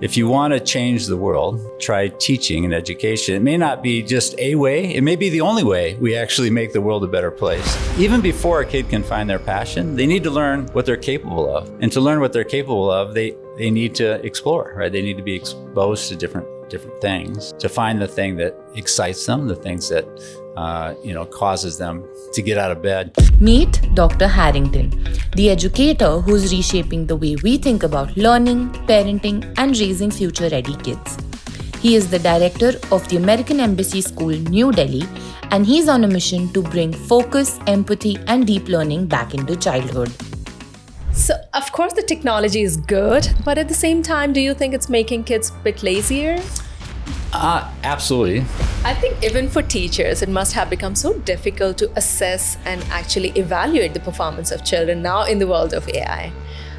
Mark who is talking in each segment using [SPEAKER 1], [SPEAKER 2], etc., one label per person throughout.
[SPEAKER 1] If you want to change the world, try teaching and education. It may not be just a way, it may be the only way we actually make the world a better place. Even before a kid can find their passion, they need to learn what they're capable of. And to learn what they're capable of, they need to explore, right? They need to be exposed to different things to find the thing that excites them, the things that causes them to get out of bed.
[SPEAKER 2] Meet Dr. Harrington, the educator who's reshaping the way we think about learning, parenting, and raising future-ready kids. He is the director of the American Embassy School, New Delhi, and he's on a mission to bring focus, empathy, and deep learning back into childhood.
[SPEAKER 3] So, of course, the technology is good, but at the same time, do you think it's making kids a bit lazier?
[SPEAKER 1] Absolutely.
[SPEAKER 3] I think even for teachers, it must have become so difficult to assess and actually evaluate the performance of children now in the world of AI.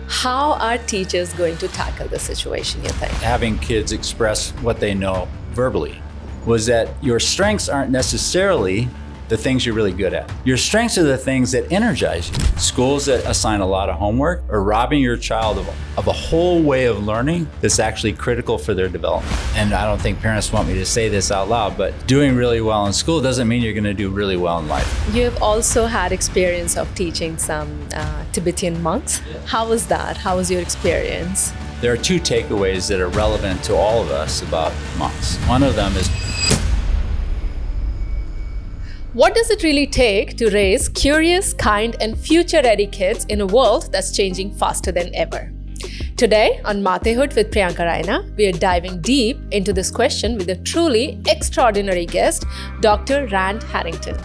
[SPEAKER 3] How are teachers going to tackle the situation, you think?
[SPEAKER 1] Having kids express what they know verbally was that your strengths aren't necessarily the things you're really good at. Your strengths are the things that energize you. Schools that assign a lot of homework are robbing your child of a whole way of learning that's actually critical for their development. And I don't think parents want me to say this out loud, but doing really well in school doesn't mean you're gonna do really well in life.
[SPEAKER 3] You have also had experience of teaching some Tibetan monks. How was that? How was your experience?
[SPEAKER 1] There are two takeaways that are relevant to all of us about monks. One of them is,
[SPEAKER 3] what does it really take to raise curious, kind, and future-ready kids in a world that's changing faster than ever? Today on Mathehood with Priyanka Raina, we are diving deep into this question with a truly extraordinary guest, Dr. Rand Harrington.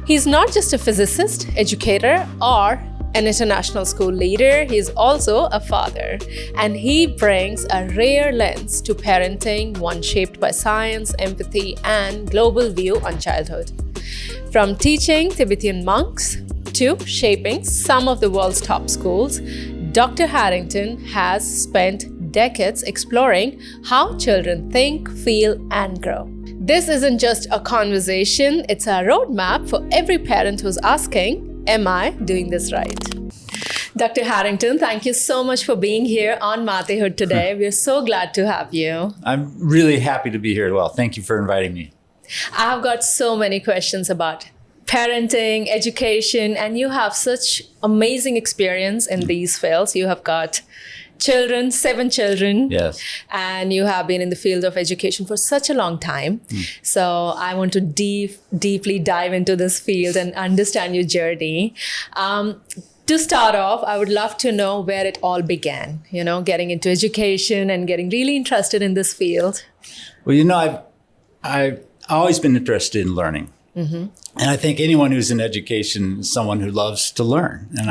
[SPEAKER 3] He's not just a physicist, educator, or an international school leader, he is also a father, and he brings a rare lens to parenting, one shaped by science, empathy, and global view on childhood. From teaching Tibetan monks to shaping some of the world's top schools, Dr. Harrington has spent decades exploring how children think, feel, and grow. This isn't just a conversation, it's a roadmap for every parent who's asking, am I doing this right? Dr. Harrington, thank you so much for being here on Mathehood today. We're so glad to have you.
[SPEAKER 1] I'm really happy to be here as well. Thank you for inviting me.
[SPEAKER 3] I've got so many questions about parenting, education, and you have such amazing experience in these fields. You have got children, 7 children.
[SPEAKER 1] Yes.
[SPEAKER 3] And you have been in the field of education for such a long time. So I want to deeply dive into this field and understand your journey. To start off, I would love to know where it all began, getting into education and getting really interested in this field.
[SPEAKER 1] Well, I've always been interested in learning. And I think anyone who's in education is someone who loves to learn. And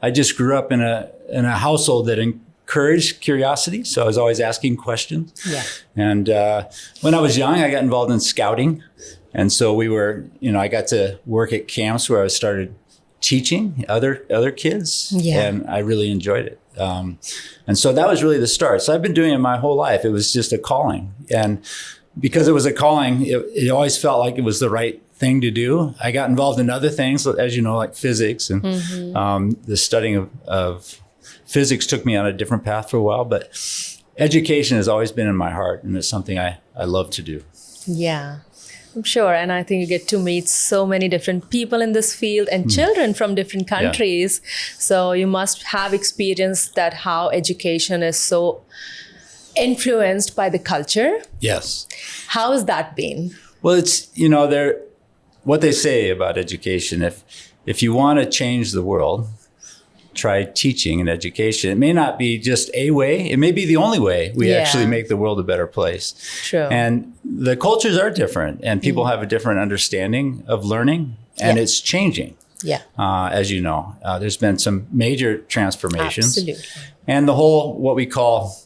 [SPEAKER 1] I just grew up in a household that encouraged curiosity. So I was always asking questions. Yeah. And when I was young, I got involved in scouting. And so I got to work at camps where I started teaching other kids. Yeah. And I really enjoyed it. And so that was really the start. So I've been doing it my whole life. It was just a calling. And because it was a calling, it always felt like it was the right thing to do. I got involved in other things, as you know, like physics, and the studying of physics took me on a different path for a while. But education has always been in my heart, and it's something I love to do.
[SPEAKER 3] Yeah, I'm sure. And I think you get to meet so many different people in this field and children from different countries. Yeah. So you must have experienced that how education is so influenced by the culture.
[SPEAKER 1] Yes.
[SPEAKER 3] How has that been?
[SPEAKER 1] Well, it's, what they say about education, if you want to change the world, try teaching and education. It may not be just a way, it may be the only way we actually make the world a better place. True. And the cultures are different, and people have a different understanding of learning, and it's changing. Yeah. As you know, there's been some major transformations. Absolutely. And the whole, what we call,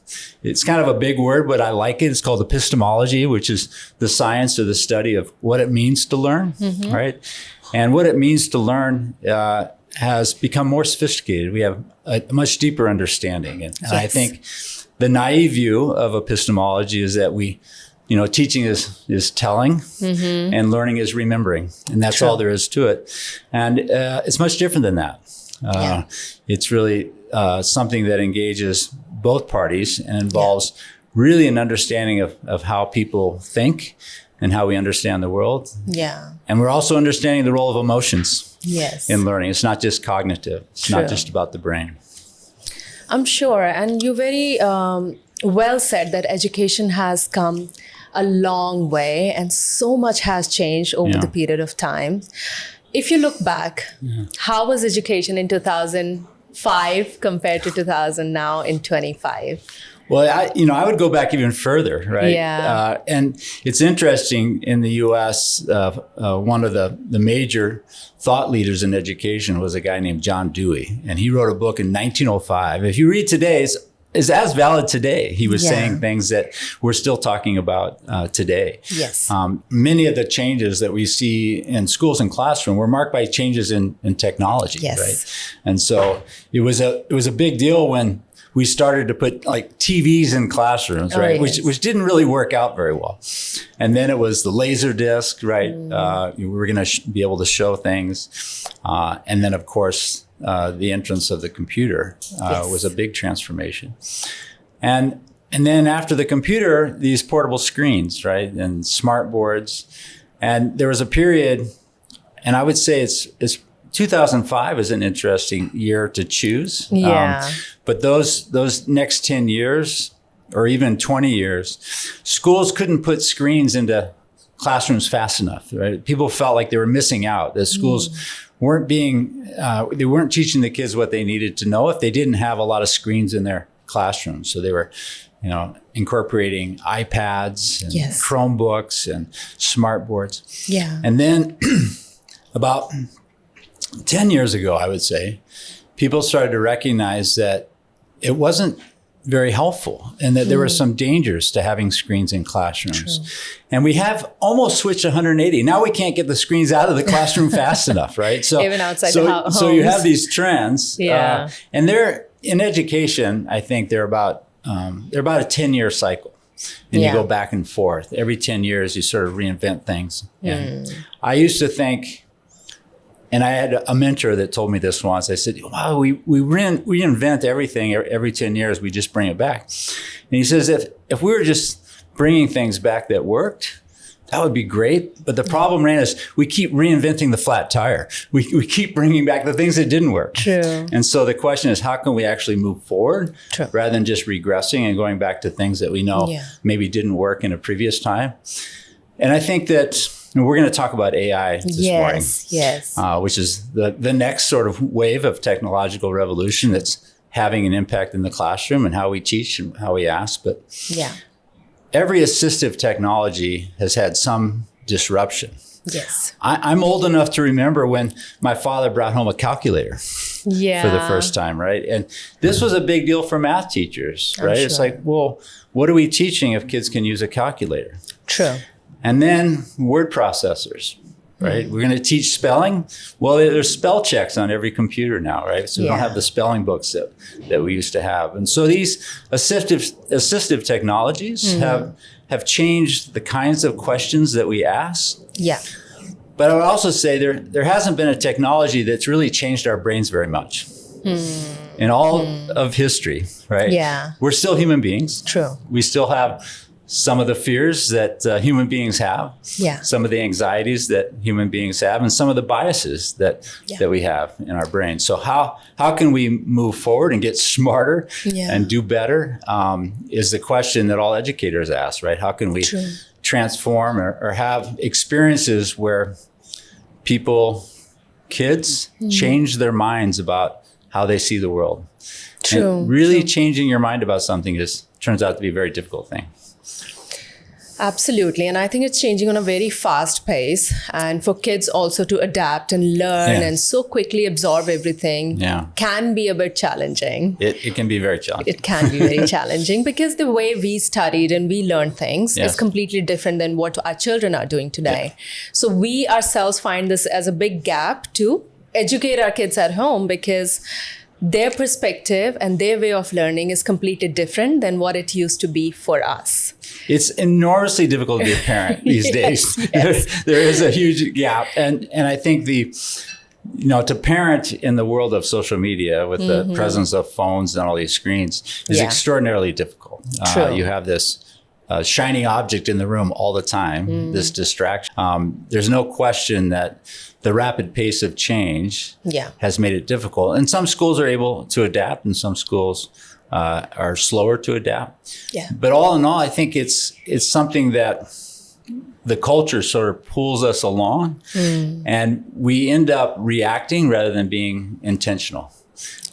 [SPEAKER 1] it's kind of a big word, but I like it. It's called epistemology, which is the science or the study of what it means to learn, right? And what it means to learn has become more sophisticated. We have a much deeper understanding. And I think the naive view of epistemology is that teaching is telling and learning is remembering. And that's all there is to it. And it's much different than that. It's really something that engages both parties and involves really an understanding of how people think and how we understand the world.
[SPEAKER 3] Yeah.
[SPEAKER 1] And we're also understanding the role of emotions
[SPEAKER 3] Yes.
[SPEAKER 1] in learning. It's not just cognitive. It's
[SPEAKER 3] True.
[SPEAKER 1] not just about the brain.
[SPEAKER 3] I'm sure. And you very well said that education has come a long way and so much has changed over
[SPEAKER 1] Yeah.
[SPEAKER 3] the period of time. If you look back, how was education in 2005 compared to 2000 now in 25?
[SPEAKER 1] Well, I would go back even further, right?
[SPEAKER 3] Yeah.
[SPEAKER 1] And it's interesting in the U.S., one of the major thought leaders in education was a guy named John Dewey. And he wrote a book in 1905. If you read today, it's as valid today. He was
[SPEAKER 3] Yeah.
[SPEAKER 1] saying things that we're still talking about today.
[SPEAKER 3] Yes.
[SPEAKER 1] Many of the changes that we see in schools and classroom were marked by changes in technology,
[SPEAKER 3] Yes.
[SPEAKER 1] right? And so it was a big deal when we started to put like TVs in classrooms,
[SPEAKER 3] Oh,
[SPEAKER 1] right?
[SPEAKER 3] yes.
[SPEAKER 1] Which didn't really work out very well. And then it was the laser disc, right? We were going to be able to show things. And then, of course, the entrance of the computer
[SPEAKER 3] Yes.
[SPEAKER 1] was a big transformation. And then after the computer, these portable screens, right? And smart boards. And there was a period, and I would say it's 2005 is an interesting year to choose.
[SPEAKER 3] Yeah.
[SPEAKER 1] But those next 10 years or even 20 years, schools couldn't put screens into classrooms fast enough, right? People felt like they were missing out. The schools weren't they weren't teaching the kids what they needed to know if they didn't have a lot of screens in their classrooms. So they were, incorporating iPads and
[SPEAKER 3] Yes.
[SPEAKER 1] Chromebooks and smart boards.
[SPEAKER 3] Yeah.
[SPEAKER 1] And then about 10 years ago, I would say, people started to recognize that it wasn't very helpful and that there were some dangers to having screens in classrooms. And we have almost switched 180. Now we can't get the screens out of the classroom fast enough, right? So
[SPEAKER 3] Even outside
[SPEAKER 1] so,
[SPEAKER 3] the homes.
[SPEAKER 1] So you have these trends.
[SPEAKER 3] Yeah.
[SPEAKER 1] And they're in education, I think they're about a 10-year cycle. And
[SPEAKER 3] Yeah.
[SPEAKER 1] you go back and forth. Every 10 years, you sort of reinvent things. And I used to think, and I had a mentor that told me this once. I said, wow, we reinvent everything every 10 years. We just bring it back. And he says, if we were just bringing things back that worked, that would be great. But the problem, Rand, is we keep reinventing the flat tire. We keep bringing back the things that didn't work.
[SPEAKER 3] True.
[SPEAKER 1] And so the question is, how can we actually move forward
[SPEAKER 3] True.
[SPEAKER 1] rather than just regressing and going back to things that we know
[SPEAKER 3] Yeah.
[SPEAKER 1] maybe didn't work in a previous time? And I think that we're going to talk about AI this morning.
[SPEAKER 3] Yes.
[SPEAKER 1] Which is the next sort of wave of technological revolution that's having an impact in the classroom and how we teach and how we ask. But
[SPEAKER 3] Yeah.
[SPEAKER 1] every assistive technology has had some disruption.
[SPEAKER 3] Yes.
[SPEAKER 1] I'm old enough to remember when my father brought home a calculator
[SPEAKER 3] Yeah.
[SPEAKER 1] for the first time, right? And this was a big deal for math teachers, right? It's
[SPEAKER 3] sure.
[SPEAKER 1] like, well, what are we teaching if kids can use a calculator?
[SPEAKER 3] True.
[SPEAKER 1] And then word processors, right? We're going to teach spelling. Well, there's spell checks on every computer now, right? So we don't
[SPEAKER 3] Yeah.
[SPEAKER 1] have the spelling books that we used to have. And so these assistive technologies have changed the kinds of questions that we ask.
[SPEAKER 3] Yeah.
[SPEAKER 1] But I would also say there hasn't been a technology that's really changed our brains very much in all of history, right?
[SPEAKER 3] Yeah.
[SPEAKER 1] We're still human beings.
[SPEAKER 3] True.
[SPEAKER 1] We still have some of the fears that human beings have,
[SPEAKER 3] Yeah.
[SPEAKER 1] some of the anxieties that human beings have, and some of the biases that we have in our brains. So how can we move forward and get smarter
[SPEAKER 3] Yeah.
[SPEAKER 1] and do better is the question that all educators ask, right? How can we
[SPEAKER 3] True.
[SPEAKER 1] transform or have experiences where kids change their minds about how they see the world?
[SPEAKER 3] True.
[SPEAKER 1] And really changing your mind about something turns out to be a very difficult thing.
[SPEAKER 3] Absolutely. And I think it's changing on a very fast pace. And for kids also to adapt and learn
[SPEAKER 1] Yeah.
[SPEAKER 3] and so quickly absorb everything can be a bit challenging.
[SPEAKER 1] It can be very challenging.
[SPEAKER 3] It can be very challenging because the way we studied and we learned things
[SPEAKER 1] Yes.
[SPEAKER 3] is completely different than what our children are doing today. So we ourselves find this as a big gap to educate our kids at home because their perspective and their way of learning is completely different than what it used to be for us.
[SPEAKER 1] It's enormously difficult to be a parent these days.
[SPEAKER 3] Yes.
[SPEAKER 1] There is a huge gap. And I think to parent in the world of social media with the presence of phones and all these screens is extraordinarily difficult. You have this shiny object in the room all the time, this distraction. There's no question that the rapid pace of change has made it difficult. And some schools are able to adapt and some schools are slower to adapt.
[SPEAKER 3] Yeah.
[SPEAKER 1] But all in all, I think it's something that the culture sort of pulls us along and we end up reacting rather than being intentional,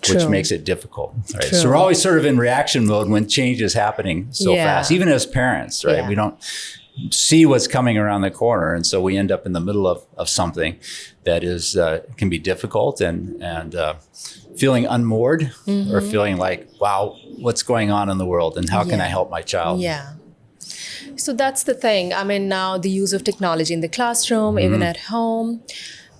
[SPEAKER 1] which makes it difficult. Right? So we're always sort of in reaction mode when change is happening so fast, even as parents, right? We don't see what's coming around the corner. And so we end up in the middle of something that is can be difficult and feeling unmoored or feeling like, wow, what's going on in the world and how can I help my child?
[SPEAKER 3] Yeah. So that's the thing. I mean, now the use of technology in the classroom, even at home,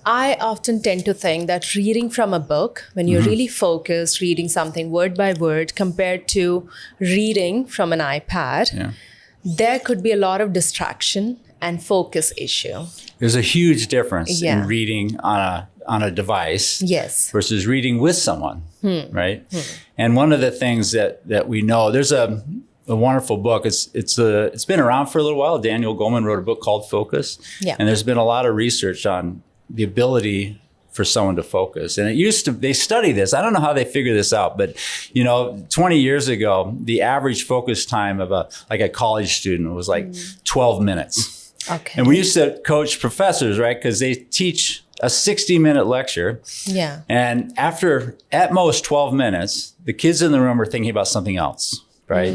[SPEAKER 3] I often tend to think that reading from a book, when you're really focused, reading something word by word compared to reading from an iPad, there could be a lot of distraction and focus issue.
[SPEAKER 1] There's a huge difference in reading on a device versus reading with someone, right? And one of the things that we know, there's a wonderful book. It's been around for a little while. Daniel Goleman wrote a book called Focus. And there's been a lot of research on the ability for someone to focus. And they study this. I don't know how they figure this out, but 20 years ago, the average focus time of a college student was like 12 minutes.
[SPEAKER 3] Okay.
[SPEAKER 1] And we used to coach professors, right? Because they teach a 60-minute lecture. And after at most 12 minutes, the kids in the room are thinking about something else. Right?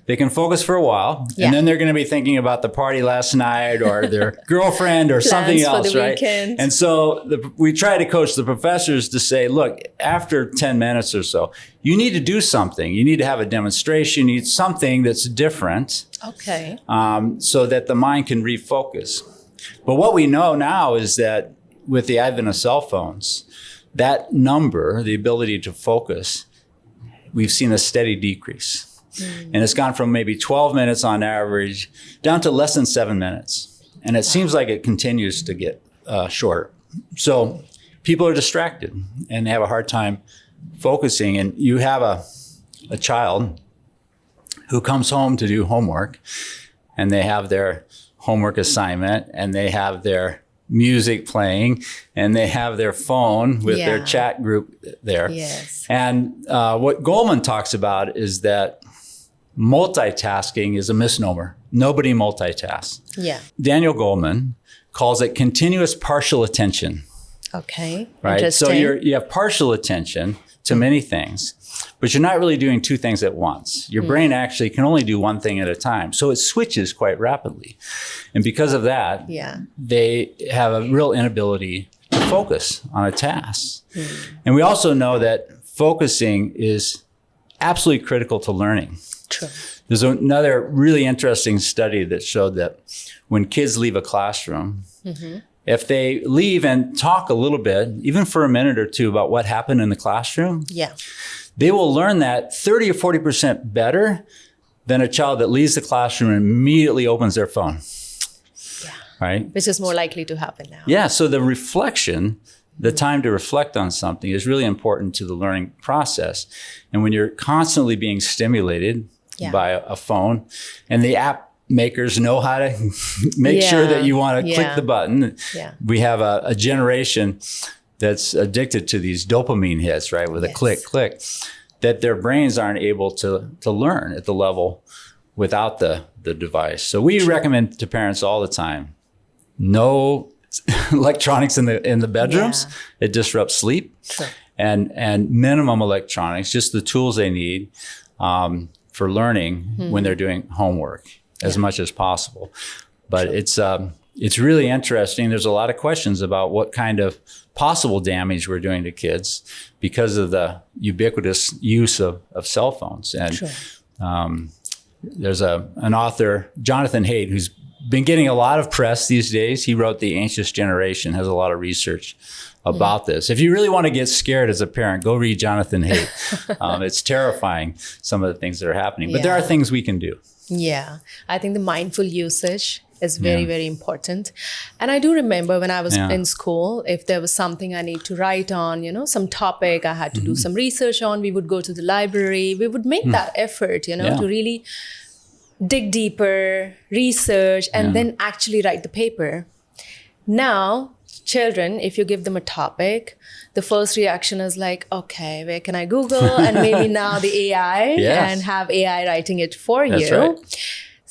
[SPEAKER 1] They can focus for a while and then they're going to be thinking about the party last night or their girlfriend or something else, right?
[SPEAKER 3] Weekend.
[SPEAKER 1] And so we try to coach the professors to say, look, after 10 minutes or so, you need to do something. You need to have a demonstration. You need something that's different.
[SPEAKER 3] Okay.
[SPEAKER 1] So that the mind can refocus. But what we know now is that with the advent of cell phones, that number, the ability to focus, we've seen a steady decrease. And it's gone from maybe 12 minutes on average down to less than 7 minutes. And it seems like it continues to get shorter. So people are distracted and they have a hard time focusing. And you have a child who comes home to do homework and they have their homework assignment and they have their music playing and they have their phone with their chat group there.
[SPEAKER 3] Yes.
[SPEAKER 1] And what Goleman talks about is that multitasking is a misnomer. Nobody multitasks.
[SPEAKER 3] Yeah.
[SPEAKER 1] Daniel Goleman calls it continuous partial attention.
[SPEAKER 3] Okay.
[SPEAKER 1] Right.
[SPEAKER 3] Interesting.
[SPEAKER 1] So you have partial attention to many things, but you're not really doing two things at once. Your brain actually can only do one thing at a time. So it switches quite rapidly. And because of that, they have a real inability to focus on a task. And we also know that focusing is absolutely critical to learning.
[SPEAKER 3] True.
[SPEAKER 1] There's another really interesting study that showed that when kids leave a classroom, if they leave and talk a little bit, even for a minute or two about what happened in the classroom, they will learn that 30 or 40% better than a child that leaves the classroom and immediately opens their phone. Right?
[SPEAKER 3] Which is more likely to happen now.
[SPEAKER 1] Yeah. So the reflection, the time to reflect on something is really important to the learning process. And when you're constantly being stimulated by a phone and the app makers know how to make sure that you want to click the button. We have a generation that's addicted to these dopamine hits, right? With a click, that their brains aren't able to learn at the level without the device. So we recommend to parents all the time, no electronics in the bedrooms. It disrupts sleep. And minimum electronics, just the tools they need for learning when they're doing homework as much as possible. But it's really interesting. There's a lot of questions about what kind of possible damage we're doing to kids because of the ubiquitous use of cell phones. And there's an author, Jonathan Haidt, who's been getting a lot of press these days. He wrote The Anxious Generation, has a lot of research about this. If you really want to get scared as a parent, go read Jonathan Haidt. It's terrifying, some of the things that are happening. But there are things we can do.
[SPEAKER 3] Yeah. I think the mindful usage is very, very important. And I do remember when I was
[SPEAKER 1] Yeah.
[SPEAKER 3] in school, if there was something I need to write on, some topic I had to do some research on, we would go to the library. We would make that effort,
[SPEAKER 1] Yeah.
[SPEAKER 3] to really dig deeper, research, and then actually write the paper. Now, children, if you give them a topic, the first reaction is like, okay, where can I Google? And maybe now the AI
[SPEAKER 1] Yes.
[SPEAKER 3] and have AI writing it for
[SPEAKER 1] That's
[SPEAKER 3] you.
[SPEAKER 1] right.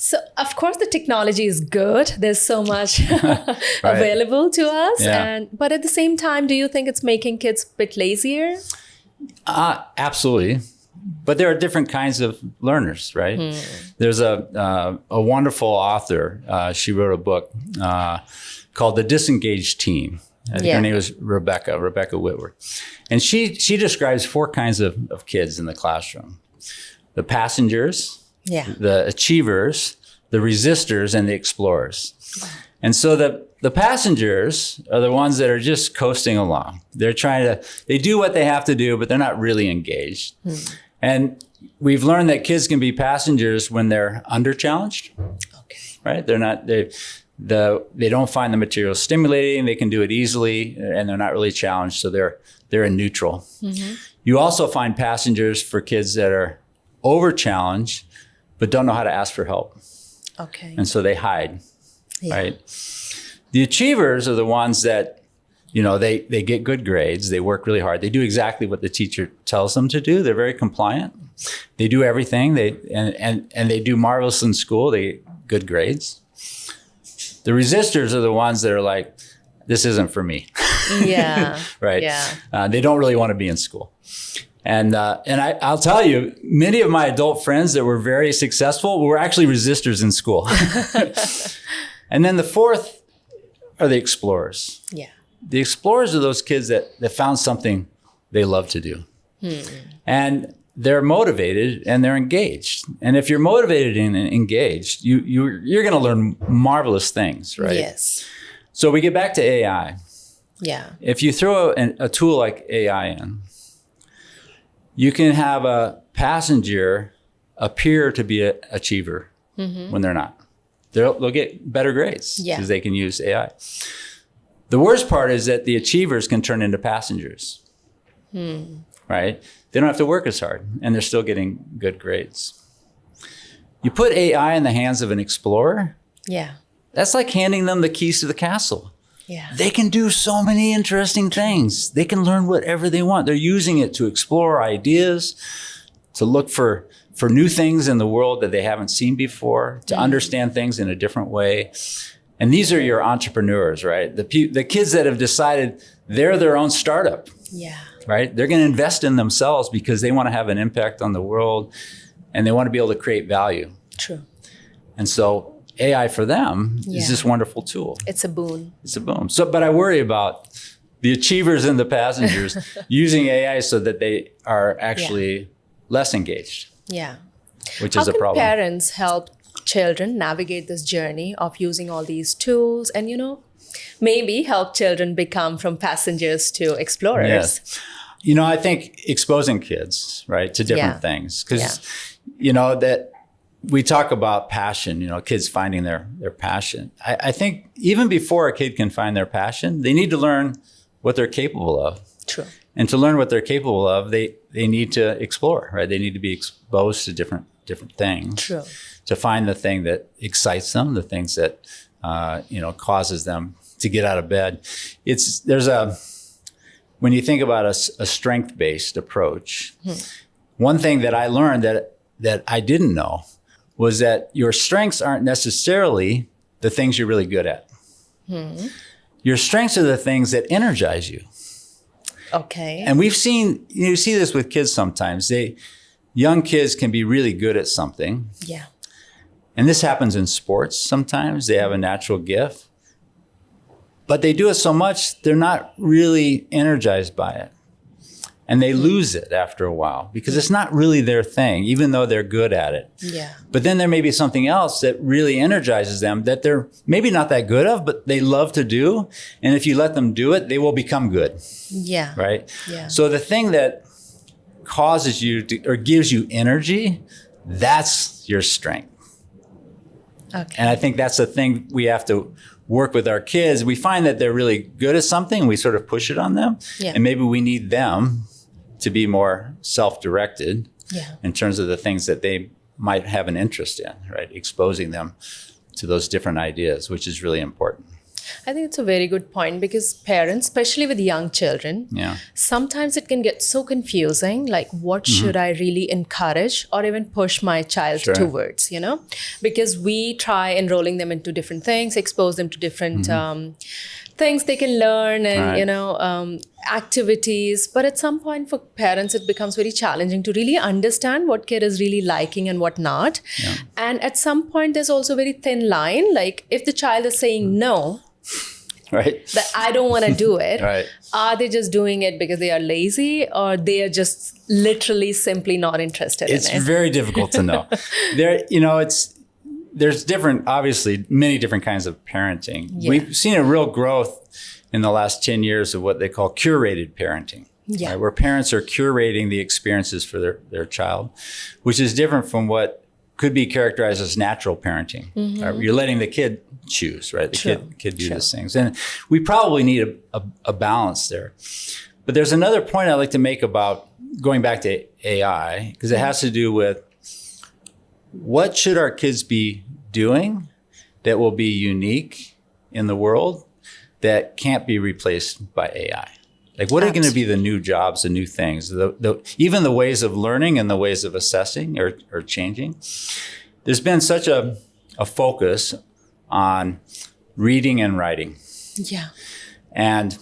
[SPEAKER 3] So, of course, the technology is good. There's so much available to us.
[SPEAKER 1] Yeah.
[SPEAKER 3] But at the same time, do you think it's making kids a bit lazier?
[SPEAKER 1] Absolutely. But there are different kinds of learners, right? There's a wonderful author. She wrote a book called The Disengaged Teen. I think
[SPEAKER 3] Yeah.
[SPEAKER 1] her name was Rebecca Whitworth. And she describes 4 kinds of kids in the classroom. The passengers,
[SPEAKER 3] Yeah.
[SPEAKER 1] the achievers, the resistors, and the explorers. And so the passengers are the ones that are just coasting along. They do what they have to do, but they're not really engaged. And we've learned that kids can be passengers when they're under challenged,
[SPEAKER 3] Okay.
[SPEAKER 1] right? They don't find the material stimulating. They can do it easily, and they're not really challenged. So they're in neutral. You also find passengers for kids that are over challenged, but don't know how to ask for help.
[SPEAKER 3] Okay.
[SPEAKER 1] And so they hide,
[SPEAKER 3] Yeah.
[SPEAKER 1] right? The achievers are the ones that, they get good grades. They work really hard. They do exactly what the teacher tells them to do. They're very compliant. They do everything. And they do marvelous in school. They get good grades. The resistors are the ones that are like, this isn't for me,
[SPEAKER 3] Yeah.
[SPEAKER 1] right?
[SPEAKER 3] Yeah.
[SPEAKER 1] They don't really want to be in school. And I'll tell you, many of my adult friends that were very successful were actually resistors in school. And then the fourth are the explorers.
[SPEAKER 3] Yeah.
[SPEAKER 1] The explorers are those kids that found something they love to do. And they're motivated and they're engaged. And if you're motivated and engaged, you're going to learn marvelous things, right?
[SPEAKER 3] Yes.
[SPEAKER 1] So we get back to AI.
[SPEAKER 3] Yeah.
[SPEAKER 1] If you throw a tool like AI in, you can have a passenger appear to be an achiever when they're not. They'll get better grades
[SPEAKER 3] Yeah.
[SPEAKER 1] because they can use AI. The worst part is that the achievers can turn into passengers, right? They don't have to work as hard and they're still getting good grades. You put AI in the hands of an explorer,
[SPEAKER 3] Yeah.
[SPEAKER 1] that's like handing them the keys to the castle.
[SPEAKER 3] Yeah.
[SPEAKER 1] They can do so many interesting things. They can learn whatever they want. They're using it to explore ideas, to look for new things in the world that they haven't seen before, to understand things in a different way. And these are your entrepreneurs, right? The kids that have decided they're their own startup,
[SPEAKER 3] Yeah.
[SPEAKER 1] right? They're going to invest in themselves because they want to have an impact on the world and they want to be able to create value.
[SPEAKER 3] True.
[SPEAKER 1] And so AI for them
[SPEAKER 3] Yeah.
[SPEAKER 1] is this wonderful tool.
[SPEAKER 3] It's a boon.
[SPEAKER 1] It's a boom. But I worry about the achievers and the passengers using AI so that they are actually less engaged,
[SPEAKER 3] Yeah.
[SPEAKER 1] which
[SPEAKER 3] How
[SPEAKER 1] is a
[SPEAKER 3] can
[SPEAKER 1] problem.
[SPEAKER 3] parents help children navigate this journey of using all these tools and, maybe help children become from passengers to explorers?
[SPEAKER 1] Yes. I think exposing kids, right, to different
[SPEAKER 3] Yeah.
[SPEAKER 1] things. Because, that we talk about passion, kids finding their passion. I think even before a kid can find their passion, they need to learn what they're capable of.
[SPEAKER 3] True.
[SPEAKER 1] And to learn what they're capable of, they need to explore, right? They need to be exposed to different things.
[SPEAKER 3] True.
[SPEAKER 1] To find the thing that excites them, the things that causes them to get out of bed. When you think about a strength-based approach, one thing that I learned that I didn't know was that your strengths aren't necessarily the things you're really good at. Your strengths are the things that energize you.
[SPEAKER 3] Okay.
[SPEAKER 1] And we've seen, you see this with kids sometimes. Young kids can be really good at something.
[SPEAKER 3] Yeah.
[SPEAKER 1] And this happens in sports sometimes. They have a natural gift. But they do it so much, they're not really energized by it. And they lose it after a while because it's not really their thing, even though they're good at it.
[SPEAKER 3] Yeah.
[SPEAKER 1] But then there may be something else that really energizes them that they're maybe not that good of, but they love to do. And if you let them do it, they will become good,
[SPEAKER 3] Yeah.
[SPEAKER 1] right?
[SPEAKER 3] Yeah.
[SPEAKER 1] So the thing that causes you to, or gives you energy, that's your strength.
[SPEAKER 3] Okay.
[SPEAKER 1] And I think that's the thing we have to work with our kids. We find that they're really good at something. We sort of push it on them.
[SPEAKER 3] Yeah.
[SPEAKER 1] And maybe we need them to be more self-directed
[SPEAKER 3] Yeah.
[SPEAKER 1] in terms of the things that they might have an interest in, right? Exposing them to those different ideas, which is really important.
[SPEAKER 3] I think it's a very good point because parents, especially with young children,
[SPEAKER 1] Yeah.
[SPEAKER 3] sometimes it can get so confusing. Like, what should I really encourage or even push my child
[SPEAKER 1] Sure.
[SPEAKER 3] towards, Because we try enrolling them into different things, expose them to different things they can learn and,
[SPEAKER 1] Right.
[SPEAKER 3] activities. But at some point for parents, it becomes very challenging to really understand what kid is really liking and what not.
[SPEAKER 1] Yeah.
[SPEAKER 3] And at some point, there's also a very thin line. Like, if the child is saying no,
[SPEAKER 1] Right?
[SPEAKER 3] that I don't want to do it.
[SPEAKER 1] Right.
[SPEAKER 3] Are they just doing it because they are lazy or they are just literally simply not interested
[SPEAKER 1] It's
[SPEAKER 3] in it?
[SPEAKER 1] very difficult to know. There's different, obviously, many different kinds of parenting.
[SPEAKER 3] Yeah.
[SPEAKER 1] We've seen a real growth in the last 10 years of what they call curated parenting.
[SPEAKER 3] Yeah.
[SPEAKER 1] Right, where parents are curating the experiences for their child, which is different from what could be characterized as natural parenting. Right? You're letting the kid choose, right? The kid do these things. And we probably need a balance there. But there's another point I'd like to make about going back to AI, because it has to do with what should our kids be doing that will be unique in the world that can't be replaced by AI? Like, what are going to be the new jobs, the new things, even the ways of learning and the ways of assessing are changing. There's been such a focus on reading and writing,
[SPEAKER 3] Yeah.
[SPEAKER 1] and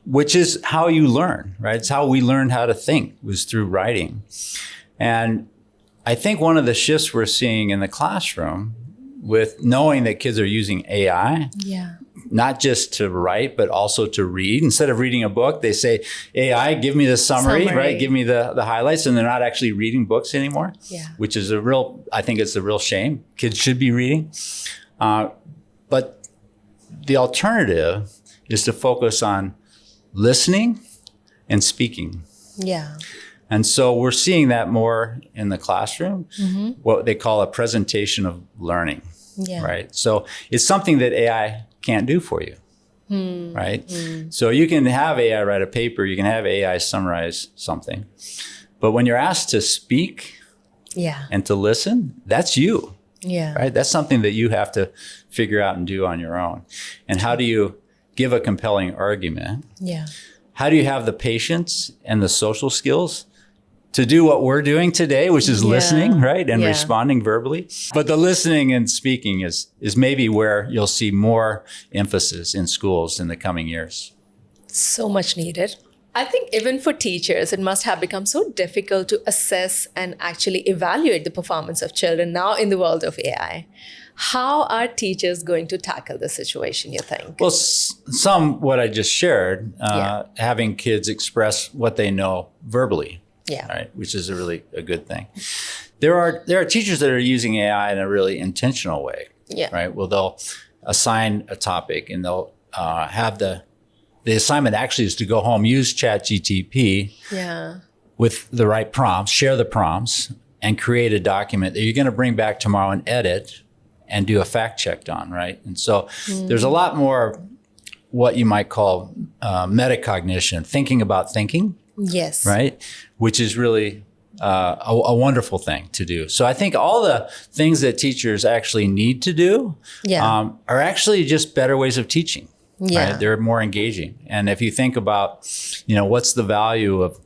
[SPEAKER 1] which is how you learn, right? It's how we learned how to think, was through writing. And I think one of the shifts we're seeing in the classroom with knowing that kids are using AI,
[SPEAKER 3] Yeah.
[SPEAKER 1] not just to write, but also to read. Instead of reading a book, they say, AI, give me the summary, right? Give me the highlights. And they're not actually reading books anymore,
[SPEAKER 3] Yeah.
[SPEAKER 1] which is I think it's a real shame. Kids should be reading. But the alternative is to focus on listening and speaking.
[SPEAKER 3] Yeah.
[SPEAKER 1] And so we're seeing that more in the classroom, what they call a presentation of learning,
[SPEAKER 3] Yeah.
[SPEAKER 1] right? So it's something that AI can't do for you, right? So you can have AI write a paper, you can have AI summarize something. But when you're asked to speak
[SPEAKER 3] Yeah.
[SPEAKER 1] and to listen, that's you,
[SPEAKER 3] Yeah.
[SPEAKER 1] right? That's something that you have to figure out and do on your own. And how do you give a compelling argument?
[SPEAKER 3] Yeah.
[SPEAKER 1] How do you have the patience and the social skills to do what we're doing today, which is listening, right? And responding verbally. But the listening and speaking is maybe where you'll see more emphasis in schools in the coming years.
[SPEAKER 3] So much needed. I think even for teachers, it must have become so difficult to assess and actually evaluate the performance of children now in the world of AI. How are teachers going to tackle the situation, you think?
[SPEAKER 1] Well, what I just shared, having kids express what they know verbally.
[SPEAKER 3] Yeah.
[SPEAKER 1] Right, which is a good thing. There are teachers that are using AI in a really intentional way.
[SPEAKER 3] Yeah.
[SPEAKER 1] Right. Well, they'll assign a topic and they'll have the assignment actually is to go home, use ChatGPT
[SPEAKER 3] Yeah.
[SPEAKER 1] with the right prompts, share the prompts, and create a document that you're going to bring back tomorrow and edit and do a fact check on. Right. And so there's a lot more what you might call metacognition, thinking about thinking.
[SPEAKER 3] Yes.
[SPEAKER 1] Right? Which is really a wonderful thing to do. So I think all the things that teachers actually need to do are actually just better ways of teaching.
[SPEAKER 3] Yeah.
[SPEAKER 1] Right? They're more engaging. And if you think about, what's the value of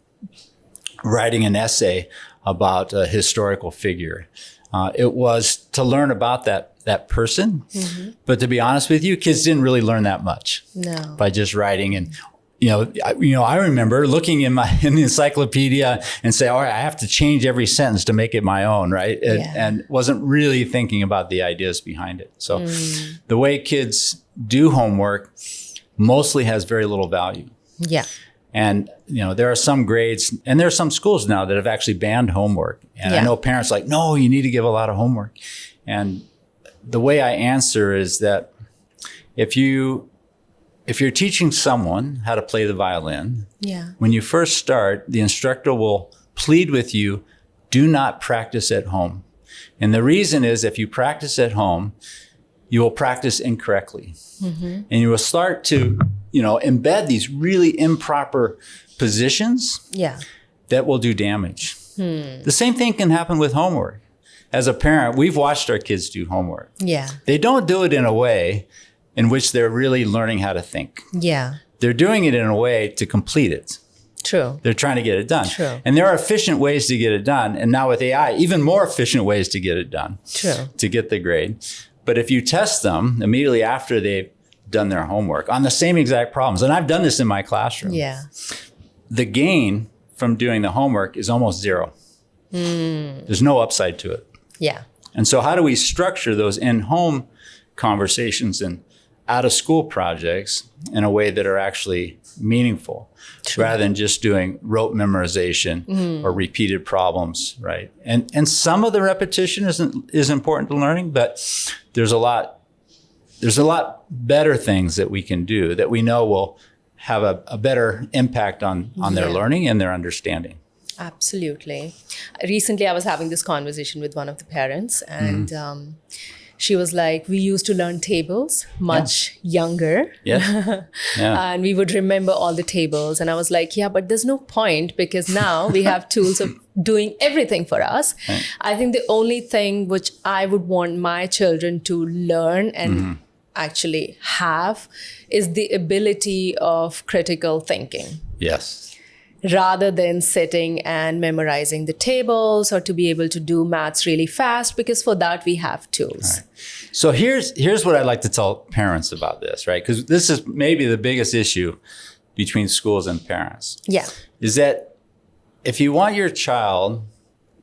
[SPEAKER 1] writing an essay about a historical figure? It was to learn about that person. But to be honest with you, kids didn't really learn that much by just writing. And I remember looking in the encyclopedia and say, all right, I have to change every sentence to make it my own, right? And wasn't really thinking about the ideas behind it. So the way kids do homework mostly has very little value.
[SPEAKER 3] Yeah.
[SPEAKER 1] And, there are some grades and there are some schools now that have actually banned homework. And I know parents are like, no, you need to give a lot of homework. And the way I answer is that if you're teaching someone how to play the violin, when you first start, the instructor will plead with you, do not practice at home. And the reason is if you practice at home, you will practice incorrectly. And you will start to, embed these really improper positions
[SPEAKER 2] Yeah.
[SPEAKER 1] that will do damage. The same thing can happen with homework. As a parent, we've watched our kids do homework.
[SPEAKER 2] Yeah.
[SPEAKER 1] They don't do it in a way in which they're really learning how to think.
[SPEAKER 2] Yeah.
[SPEAKER 1] They're doing it in a way to complete it.
[SPEAKER 2] True.
[SPEAKER 1] They're trying to get it done.
[SPEAKER 2] True.
[SPEAKER 1] And there are efficient ways to get it done. And now with AI, even more efficient ways to get it done.
[SPEAKER 2] True.
[SPEAKER 1] To get the grade. But if you test them immediately after they've done their homework on the same exact problems, and I've done this in my classroom,
[SPEAKER 2] Yeah.
[SPEAKER 1] the gain from doing the homework is almost zero. There's no upside to it.
[SPEAKER 2] Yeah.
[SPEAKER 1] And so how do we structure those in-home conversations and out-of-school projects in a way that are actually meaningful rather than just doing rote memorization or repeated problems, right? And some of the repetition is important to learning, but there's a lot better things that we can do that we know will have a better impact on their learning and their understanding.
[SPEAKER 3] Absolutely. Recently, I was having this conversation with one of the parents, and she was like, we used to learn tables much younger.
[SPEAKER 1] Yeah. Yeah.
[SPEAKER 3] And we would remember all the tables. And I was like, yeah, but there's no point because now we have tools of doing everything for us.
[SPEAKER 1] Right.
[SPEAKER 3] I think the only thing which I would want my children to learn and actually have is the ability of critical thinking.
[SPEAKER 1] Yes.
[SPEAKER 3] Rather than sitting and memorizing the tables or to be able to do maths really fast, because for that we have tools.
[SPEAKER 1] Right. So here's what I'd like to tell parents about this, right? Because this is maybe the biggest issue between schools and parents.
[SPEAKER 3] Yeah.
[SPEAKER 1] Is that if you want your child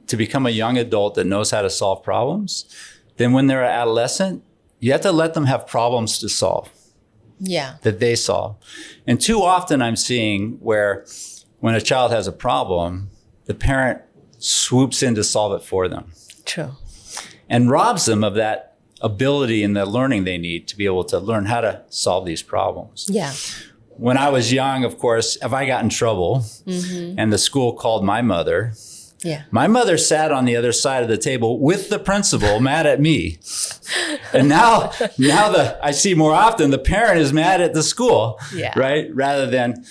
[SPEAKER 1] to become a young adult that knows how to solve problems, then when they're an adolescent, you have to let them have problems to solve.
[SPEAKER 3] Yeah.
[SPEAKER 1] That they solve. And too often I'm seeing where when a child has a problem, the parent swoops in to solve it for them
[SPEAKER 3] True.
[SPEAKER 1] and robs them of that ability and the learning they need to be able to learn how to solve these problems.
[SPEAKER 3] Yeah.
[SPEAKER 1] When I was young, of course, if I got in trouble and the school called my mother,
[SPEAKER 3] Yeah.
[SPEAKER 1] my mother sat on the other side of the table with the principal mad at me. And now I see more often the parent is mad at the school,
[SPEAKER 3] Yeah.
[SPEAKER 1] right? Rather than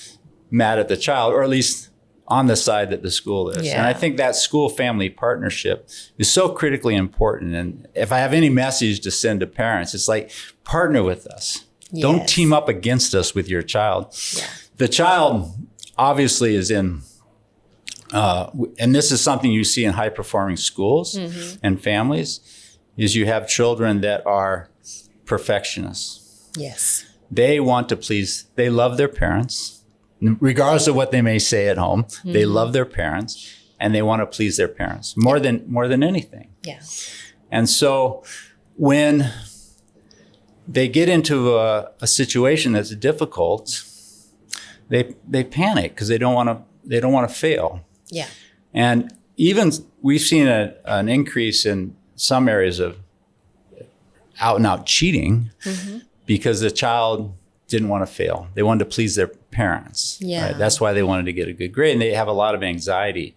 [SPEAKER 1] mad at the child, or at least on the side that the school is.
[SPEAKER 3] Yeah.
[SPEAKER 1] And I think that school-family partnership is so critically important. And if I have any message to send to parents, it's like, partner with us. Don't
[SPEAKER 3] Yes.
[SPEAKER 1] team up against us with your child.
[SPEAKER 3] Yeah.
[SPEAKER 1] The child obviously is in, and this is something you see in high-performing schools and families, is you have children that are perfectionists.
[SPEAKER 3] Yes.
[SPEAKER 1] They want to please, they love their parents, regardless of what they may say at home. They love their parents and they want to please their parents more than anything.
[SPEAKER 3] Yeah.
[SPEAKER 1] And so when they get into a situation that's difficult, they panic because they don't want to fail.
[SPEAKER 3] Yeah.
[SPEAKER 1] And even we've seen an increase in some areas of out and out cheating because the child didn't want to fail. They wanted to please their parents.
[SPEAKER 3] Yeah.
[SPEAKER 1] Right? That's why they wanted to get a good grade. And they have a lot of anxiety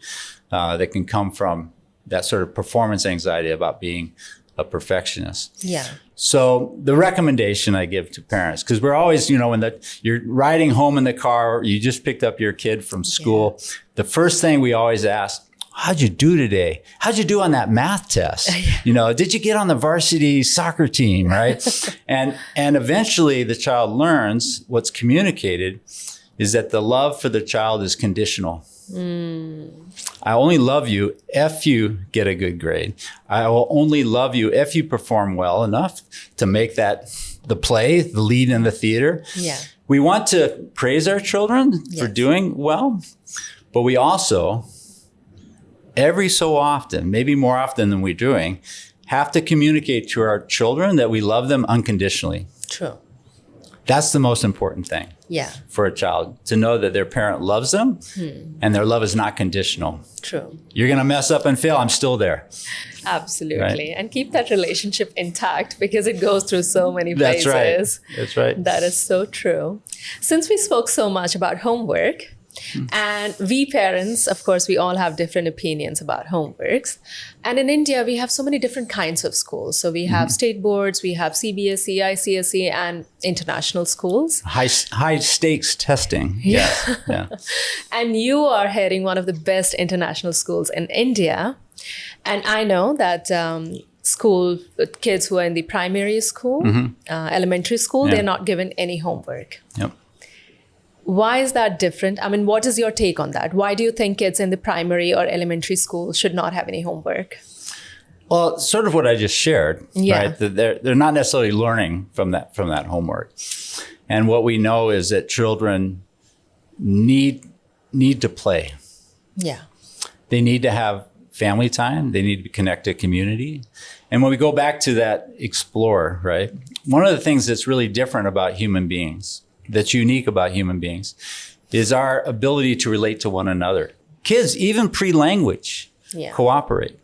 [SPEAKER 1] that can come from that sort of performance anxiety about being a perfectionist.
[SPEAKER 3] Yeah.
[SPEAKER 1] So the recommendation I give to parents, because we're always, when you're riding home in the car, you just picked up your kid from school. The first thing we always ask, how'd you do today? How'd you do on that math test? Did you get on the varsity soccer team, right? and eventually the child learns what's communicated is that the love for the child is conditional. I only love you if you get a good grade. I will only love you if you perform well enough to make that the play, the lead in the theater.
[SPEAKER 3] Yeah.
[SPEAKER 1] We want to praise our children for doing well, but we also, every so often, maybe more often than we're doing, have to communicate to our children that we love them unconditionally.
[SPEAKER 3] True.
[SPEAKER 1] That's the most important thing
[SPEAKER 3] Yeah.
[SPEAKER 1] for a child, to know that their parent loves them and their love is not conditional.
[SPEAKER 3] True.
[SPEAKER 1] You're going to mess up and fail. I'm still there.
[SPEAKER 3] Absolutely.
[SPEAKER 1] Right.
[SPEAKER 3] And keep that relationship intact because it goes through so many phases.
[SPEAKER 1] That's right. That's right.
[SPEAKER 3] That is so true. Since we spoke so much about homework, And we parents, of course, we all have different opinions about homeworks. And in India, we have so many different kinds of schools. So we have state boards, we have CBSE, ICSE, and international schools.
[SPEAKER 1] High stakes testing. Yes. Yeah.
[SPEAKER 3] And you are heading one of the best international schools in India. And I know that school kids who are in the primary school, elementary school, they're not given any homework.
[SPEAKER 1] Yep.
[SPEAKER 3] Why is that different? I mean, what is your take on that? Why do you think kids in the primary or elementary school should not have any homework?
[SPEAKER 1] Well, sort of what I just shared,
[SPEAKER 3] Yeah.
[SPEAKER 1] right? That they're not necessarily learning from that homework. And what we know is that children need to play.
[SPEAKER 3] Yeah.
[SPEAKER 1] They need to have family time. They need to connect to community. And when we go back to that explore, right? One of the things that's really different about human beings, that's unique about human beings, is our ability to relate to one another. Kids, even pre-language, cooperate.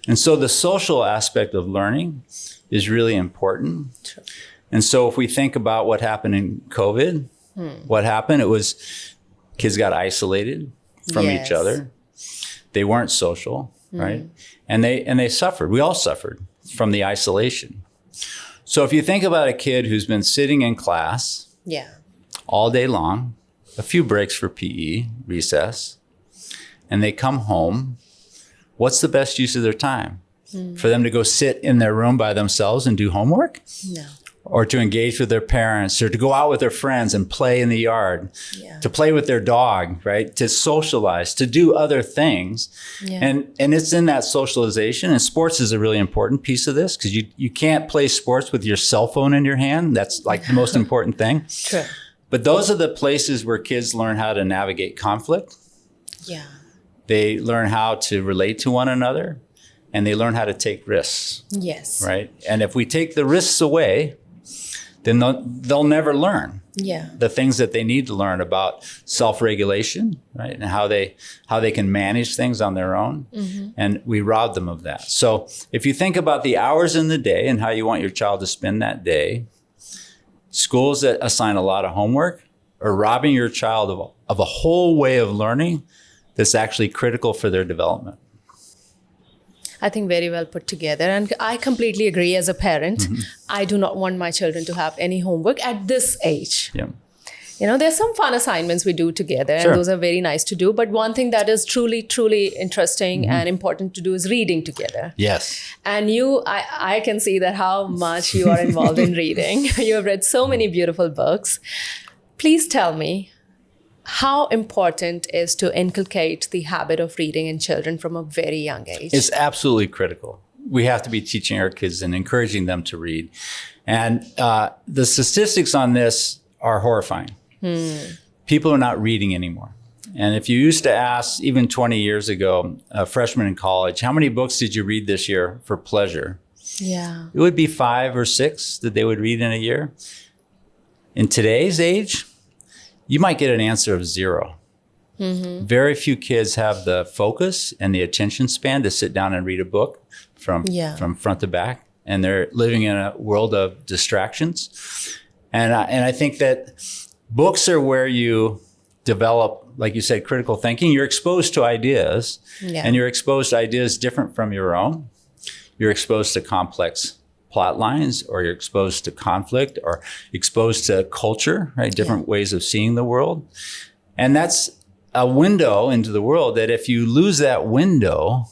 [SPEAKER 1] And so the social aspect of learning is really important.
[SPEAKER 3] True.
[SPEAKER 1] And so if we think about what happened in COVID, what happened, it was kids got isolated from each other. They weren't social, right? And they suffered. We all suffered from the isolation. So if you think about a kid who's been sitting in class all day long, a few breaks for PE, recess, and they come home, what's the best use of their time? For them to go sit in their room by themselves and do homework?
[SPEAKER 3] No.
[SPEAKER 1] Or to engage with their parents, or to go out with their friends and play in the yard, to play with their dog, right? To socialize, to do other things. And it's in that socialization, and sports is a really important piece of this, because you can't play sports with your cell phone in your hand. That's like the most important thing.
[SPEAKER 3] True.
[SPEAKER 1] But those are the places where kids learn how to navigate conflict.
[SPEAKER 3] Yeah.
[SPEAKER 1] They learn how to relate to one another, and they learn how to take risks,
[SPEAKER 3] Yes.
[SPEAKER 1] right? And if we take the risks away, then they'll never learn the things that they need to learn about self-regulation, right? And how they can manage things on their own. And we rob them of that. So if you think about the hours in the day and how you want your child to spend that day, schools that assign a lot of homework are robbing your child of a whole way of learning that's actually critical for their development.
[SPEAKER 3] I think very well put together. And I completely agree as a parent. I do not want my children to have any homework at this age.
[SPEAKER 1] Yeah.
[SPEAKER 3] You know, there's some fun assignments we do together,
[SPEAKER 1] Sure.
[SPEAKER 3] and those are very nice to do. But one thing that is truly, truly interesting and important to do is reading together.
[SPEAKER 1] Yes.
[SPEAKER 3] And I can see that how much you are involved in reading. You have read so many beautiful books. Please tell me, how important is to inculcate the habit of reading in children from a very young age?
[SPEAKER 1] It's absolutely critical. We have to be teaching our kids and encouraging them to read. And the statistics on this are horrifying. People are not reading anymore. And if you used to ask, even 20 years ago, a freshman in college, how many books did you read this year for pleasure?
[SPEAKER 3] Yeah.
[SPEAKER 1] It would be 5 or 6 that they would read in a year. In today's age, you might get an answer of 0. Very few kids have the focus and the attention span to sit down and read a book from front to back. And they're living in a world of distractions. And I think that books are where you develop, like you said, critical thinking. You're exposed to ideas, and you're exposed to ideas different from your own. You're exposed to complex plot lines, or you're exposed to conflict, or exposed to culture, right? Different ways of seeing the world. And that's a window into the world that if you lose that window,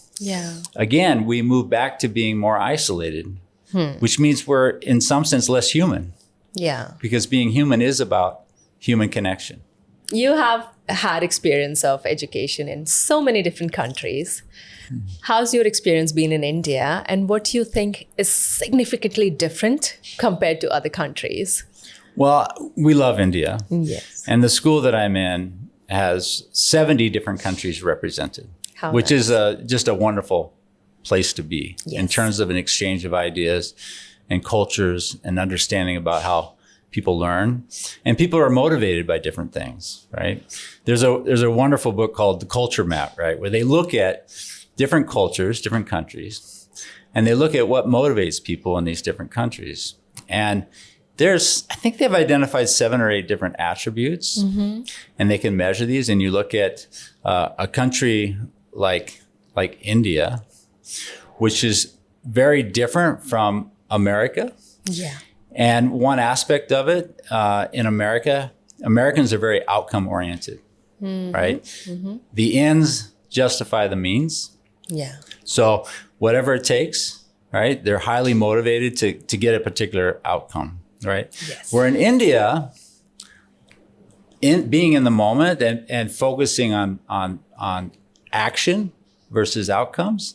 [SPEAKER 1] again, we move back to being more isolated, which means we're in some sense less human. Because being human is about human connection.
[SPEAKER 3] You have had experience of education in so many different countries. How's your experience been in India, and what do you think is significantly different compared to other countries?
[SPEAKER 1] Well, we love India.
[SPEAKER 3] Yes.
[SPEAKER 1] And the school that I'm in has 70 different countries represented, which
[SPEAKER 3] nice.
[SPEAKER 1] is just a wonderful place to be in terms of an exchange of ideas and cultures and understanding about how people learn. And people are motivated by different things, right? There's a wonderful book called The Culture Map, right? Where they look at different cultures, different countries, and they look at what motivates people in these different countries. And I think they've identified 7 or 8 different attributes, and they can measure these. And you look at a country like India, which is very different from America.
[SPEAKER 3] Yeah.
[SPEAKER 1] And one aspect of it in America, Americans are very outcome oriented, right? The ends justify the means.
[SPEAKER 3] Yeah.
[SPEAKER 1] So whatever it takes, right? They're highly motivated to get a particular outcome, right?
[SPEAKER 3] Yes.
[SPEAKER 1] Where in India, being in the moment and focusing on action versus outcomes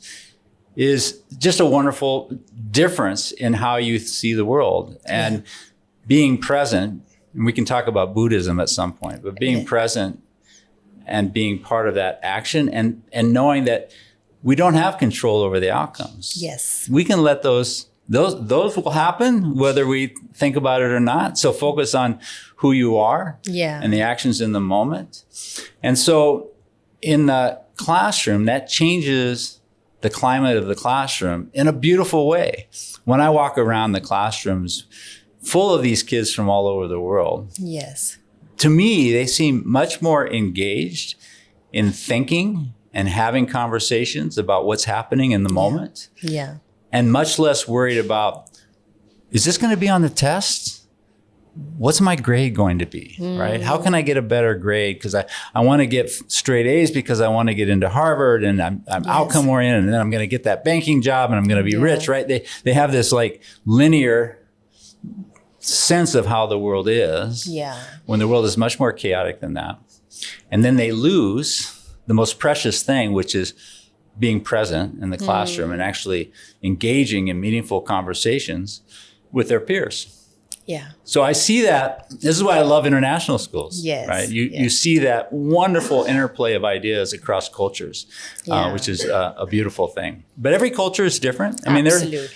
[SPEAKER 1] is just a wonderful difference in how you see the world. And being present, and we can talk about Buddhism at some point, but being present and being part of that action and knowing that we don't have control over the outcomes.
[SPEAKER 3] Yes.
[SPEAKER 1] We can let those will happen whether we think about it or not. So focus on who you are and the actions in the moment. And so in the classroom, that changes the climate of the classroom in a beautiful way. When I walk around the classrooms full of these kids from all over the world,
[SPEAKER 3] Yes.
[SPEAKER 1] to me, they seem much more engaged in thinking and having conversations about what's happening in the moment,
[SPEAKER 3] Yeah.
[SPEAKER 1] and much less worried about, is this going to be on the test? What's my grade going to be, right? How can I get a better grade? Because I want to get straight A's because I want to get into Harvard, and I'm outcome oriented, and then I'm going to get that banking job and I'm going to be rich, right? They have this like linear sense of how the world is, when the world is much more chaotic than that. And then they lose the most precious thing, which is being present in the classroom and actually engaging in meaningful conversations with their peers.
[SPEAKER 3] Yeah.
[SPEAKER 1] So I see that. This is why I love international schools.
[SPEAKER 3] Yes.
[SPEAKER 1] Right. You see that wonderful interplay of ideas across cultures, which is a beautiful thing. But every culture is different. I mean,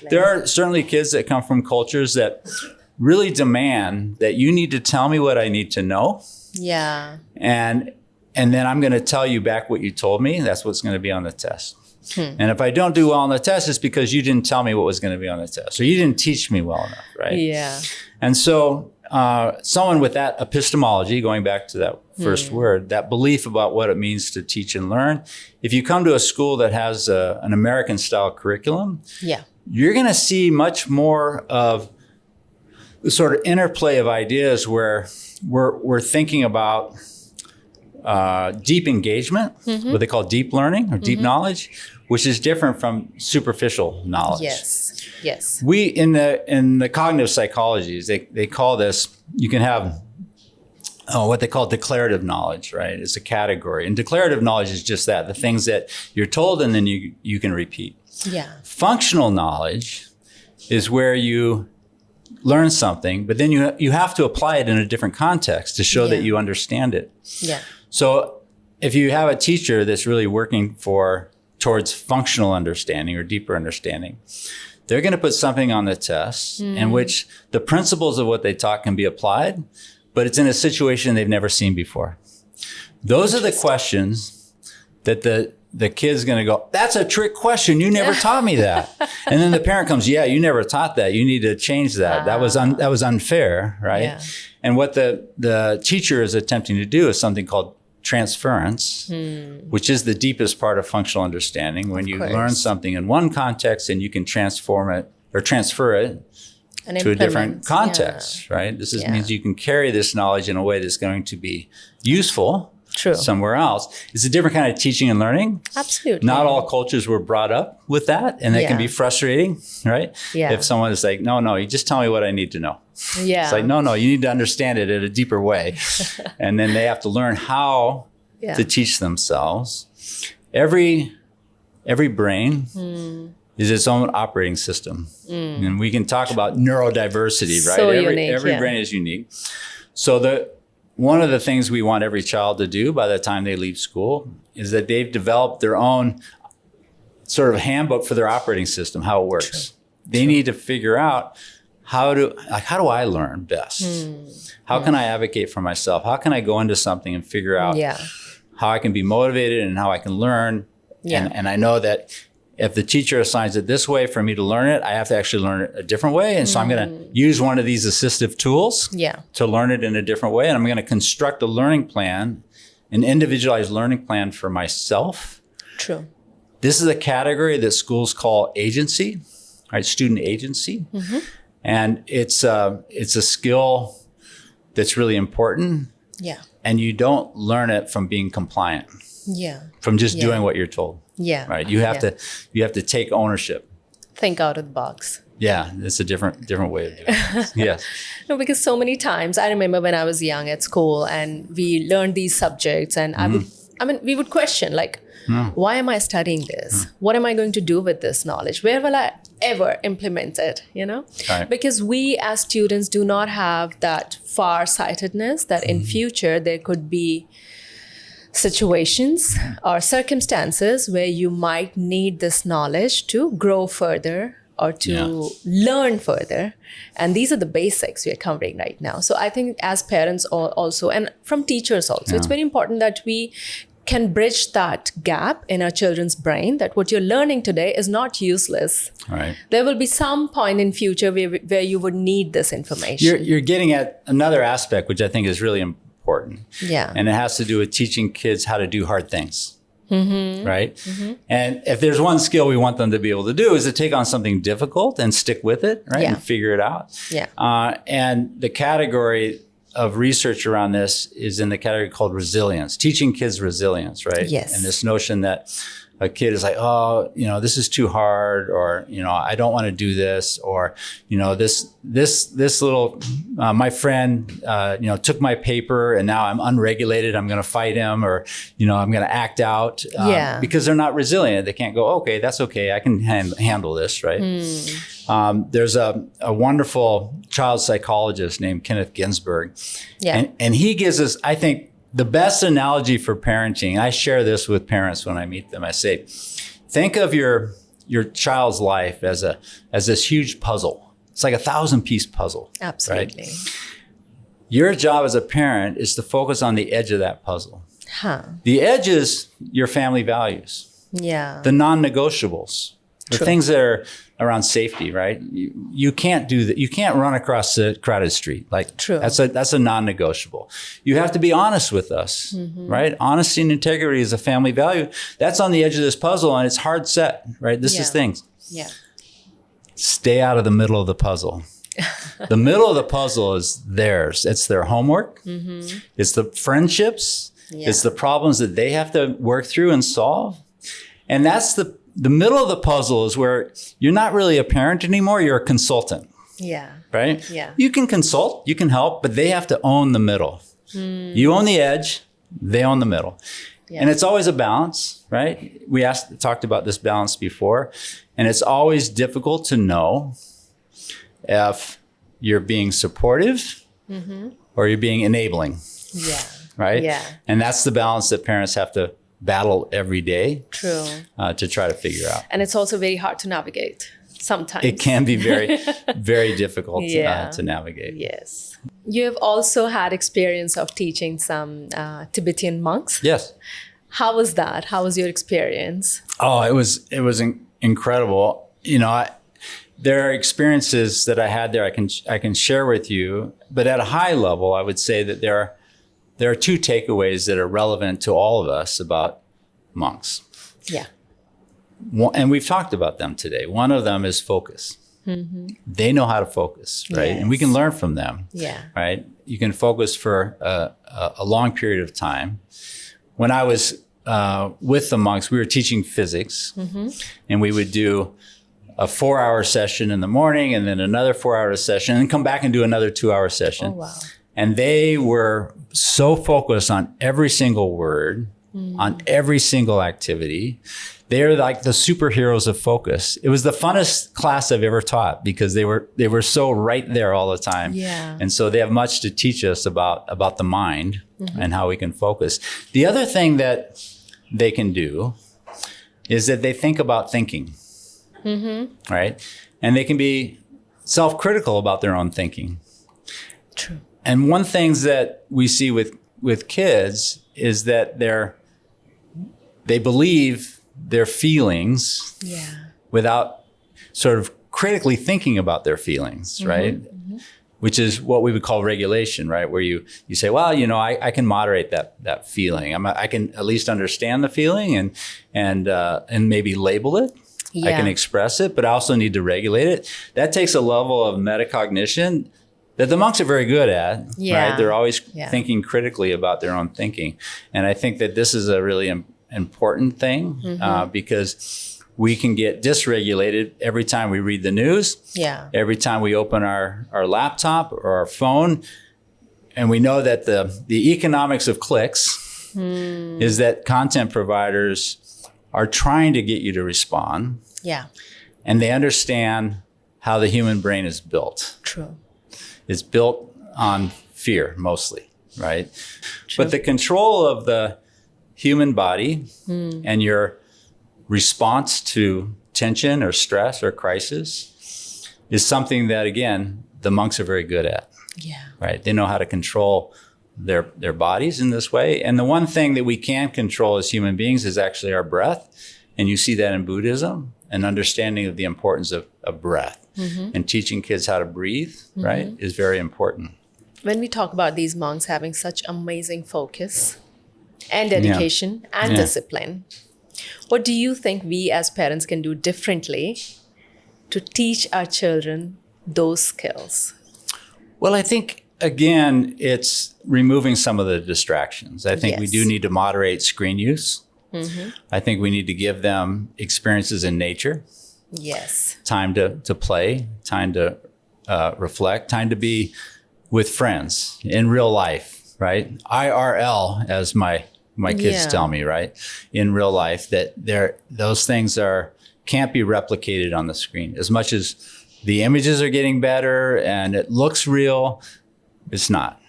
[SPEAKER 1] there are certainly kids that come from cultures that really demand that you need to tell me what I need to know.
[SPEAKER 3] Yeah.
[SPEAKER 1] And then I'm going to tell you back what you told me. That's what's going to be on the test. And if I don't do well on the test, it's because you didn't tell me what was going to be on the test, or you didn't teach me well enough, right?
[SPEAKER 3] Yeah.
[SPEAKER 1] And so someone with that epistemology, going back to that first word, that belief about what it means to teach and learn, if you come to a school that has an American style curriculum, you're going to see much more of the sort of interplay of ideas where we're thinking about deep engagement, what they call deep learning or deep knowledge, which is different from superficial knowledge.
[SPEAKER 3] Yes. Yes.
[SPEAKER 1] We in the cognitive psychologies, they call this, you can have what they call declarative knowledge, right? It's a category. And declarative knowledge is just that, the things that you're told and then you can repeat.
[SPEAKER 3] Yeah.
[SPEAKER 1] Functional knowledge is where you learn something, but then you have to apply it in a different context to show that you understand it.
[SPEAKER 3] Yeah.
[SPEAKER 1] So if you have a teacher that's really working towards functional understanding or deeper understanding, they're going to put something on the test in which the principles of what they taught can be applied, but it's in a situation they've never seen before. Those are the questions that the kid's going to go, that's a trick question. You never taught me that. And then the parent comes, yeah, you never taught that. You need to change that. That was unfair, right? Yeah. And what the teacher is attempting to do is something called transference, which is the deepest part of functional understanding. When you learn something in one context and you can transfer it to a different context, right? This means you can carry this knowledge in a way that's going to be useful somewhere else. It's a different kind of teaching and learning.
[SPEAKER 3] Absolutely.
[SPEAKER 1] Not all cultures were brought up with that, and that can be frustrating, right?
[SPEAKER 3] Yeah.
[SPEAKER 1] If someone is like, no, you just tell me what I need to know.
[SPEAKER 3] Yeah.
[SPEAKER 1] It's like, no, you need to understand it in a deeper way. And then they have to learn how to teach themselves. Every brain is its own operating system. And we can talk about neurodiversity, right?
[SPEAKER 3] So
[SPEAKER 1] every brain is unique. So one of the things we want every child to do by the time they leave school is that they've developed their own sort of handbook for their operating system, how it works. They need to figure out how do I learn best? How can I advocate for myself? How can I go into something and figure out how I can be motivated and how I can learn? And I know that if the teacher assigns it this way for me to learn it, I have to actually learn it a different way. And so I'm going to use one of these assistive tools
[SPEAKER 3] Yeah.
[SPEAKER 1] to learn it in a different way. And I'm going to construct a learning plan, an individualized learning plan for myself.
[SPEAKER 3] True.
[SPEAKER 1] This is a category that schools call agency, right? Student agency. And it's a skill that's really important.
[SPEAKER 3] Yeah.
[SPEAKER 1] And you don't learn it from being compliant,
[SPEAKER 3] Yeah.
[SPEAKER 1] from just doing what you're told.
[SPEAKER 3] Yeah.
[SPEAKER 1] Right. You have to take ownership.
[SPEAKER 3] Think out of the box.
[SPEAKER 1] Yeah. It's a different way of doing it. Yes.
[SPEAKER 3] No, because so many times I remember when I was young at school and we learned these subjects and we would question like, why am I studying this? What am I going to do with this knowledge? Where will I ever implement it?
[SPEAKER 1] Right.
[SPEAKER 3] Because we as students do not have that far-sightedness that in future there could be situations or circumstances where you might need this knowledge to grow further or to learn further. And these are the basics we are covering right now. So I think as parents also, and from teachers also, it's very important that we can bridge that gap in our children's brain that what you're learning today is not useless.
[SPEAKER 1] Right.
[SPEAKER 3] There will be some point in future where you would need this information.
[SPEAKER 1] You're getting at another aspect, which I think is really important.
[SPEAKER 3] Yeah.
[SPEAKER 1] And it has to do with teaching kids how to do hard things. Right. And if there's one skill we want them to be able to do is to take on something difficult and stick with it, right?
[SPEAKER 3] Yeah.
[SPEAKER 1] And figure it out.
[SPEAKER 3] Yeah.
[SPEAKER 1] And the category of research around this is in the category called resilience, teaching kids resilience, right?
[SPEAKER 3] Yes.
[SPEAKER 1] And this notion that a kid is like, oh, this is too hard, or, I don't want to do this, or, this little, my friend, took my paper and now I'm unregulated. I'm going to fight him, or, I'm going to act out because they're not resilient. They can't go, okay, that's okay. I can handle this, right? There's a wonderful child psychologist named Kenneth Ginsburg.
[SPEAKER 3] Yeah.
[SPEAKER 1] And he gives us, I think, the best analogy for parenting. I share this with parents when I meet them. I say, think of your child's life as this huge puzzle. It's like a 1,000-piece puzzle.
[SPEAKER 3] Absolutely.
[SPEAKER 1] Right? Your job as a parent is to focus on the edge of that puzzle. The edge is your family values,
[SPEAKER 3] Yeah.
[SPEAKER 1] the non-negotiables, the
[SPEAKER 3] True.
[SPEAKER 1] things that are around safety, right? You can't do that. You can't run across the crowded street. Like,
[SPEAKER 3] True.
[SPEAKER 1] That's a non-negotiable. You have to be honest with us, right? Honesty and integrity is a family value. That's on the edge of this puzzle, and it's hard set, right? This is things.
[SPEAKER 3] Yeah.
[SPEAKER 1] Stay out of the middle of the puzzle. The middle of the puzzle is theirs. It's their homework. It's the friendships.
[SPEAKER 3] Yeah.
[SPEAKER 1] It's the problems that they have to work through and solve. And that's the middle of the puzzle is where you're not really a parent anymore. You're a consultant,
[SPEAKER 3] Yeah.
[SPEAKER 1] right?
[SPEAKER 3] Yeah.
[SPEAKER 1] You can consult, you can help, but they have to own the middle. You own the edge, they own the middle.
[SPEAKER 3] Yeah.
[SPEAKER 1] And it's always a balance, right? We talked about this balance before, and it's always difficult to know if you're being supportive or you're being enabling,
[SPEAKER 3] Yeah.
[SPEAKER 1] right?
[SPEAKER 3] Yeah.
[SPEAKER 1] And that's the balance that parents have to battle every day
[SPEAKER 3] True.
[SPEAKER 1] to try to figure out.
[SPEAKER 3] And it's also very hard to navigate sometimes.
[SPEAKER 1] It can be very, very difficult
[SPEAKER 3] Yeah.
[SPEAKER 1] to navigate.
[SPEAKER 3] Yes. You have also had experience of teaching some Tibetan monks.
[SPEAKER 1] Yes.
[SPEAKER 3] How was that? How was your experience?
[SPEAKER 1] Oh, it was incredible. There are experiences that I had there I can share with you, but at a high level, I would say that there are two takeaways that are relevant to all of us about monks.
[SPEAKER 3] Yeah.
[SPEAKER 1] And we've talked about them today. One of them is focus. They know how to focus, right?
[SPEAKER 3] Yes.
[SPEAKER 1] And we can learn from them.
[SPEAKER 3] Yeah.
[SPEAKER 1] Right? You can focus for a long period of time. When I was with the monks, we were teaching physics, and we would do a 4-hour session in the morning, and then another 4-hour session, and come back and do another 2-hour session.
[SPEAKER 3] Oh, wow.
[SPEAKER 1] And they were so focused on every single word, on every single activity. They're like the superheroes of focus. It was the funnest class I've ever taught because they were so right there all the time.
[SPEAKER 3] Yeah.
[SPEAKER 1] And so they have much to teach us about the mind and how we can focus. The other thing that they can do is that they think about thinking, right? And they can be self-critical about their own thinking.
[SPEAKER 3] True.
[SPEAKER 1] And one thing that we see with kids is that they believe their feelings without sort of critically thinking about their feelings, right? Which is what we would call regulation, right? Where you say, well, I can moderate that feeling. I can at least understand the feeling and maybe label it. I can express it, but I also need to regulate it. That takes a level of metacognition that the monks are very good at, right? They're always thinking critically about their own thinking. And I think that this is a really important thing because we can get dysregulated every time we read the news, every time we open our laptop or our phone. And we know that the economics of clicks is that content providers are trying to get you to respond. And they understand how the human brain is built.
[SPEAKER 3] True.
[SPEAKER 1] It's built on fear mostly, right? But the control of the human body and your response to tension or stress or crisis is something that, again, the monks are very good at. Right? They know how to control their bodies in this way. And the one thing that we can control as human beings is actually our breath. And you see that in Buddhism, an understanding of the importance of breath. And teaching kids how to breathe, right, is very important.
[SPEAKER 3] When we talk about these monks having such amazing focus and dedication and discipline, what do you think we as parents can do differently to teach our children those skills?
[SPEAKER 1] Well, I think, again, it's removing some of the distractions. I think we do need to moderate screen use. I think we need to give them experiences in nature. Time to play, time to reflect, time to be with friends in real life, right? IRL, as my kids tell me, right? In real life, that those things can't be replicated on the screen. As much as the images are getting better and it looks real, it's not.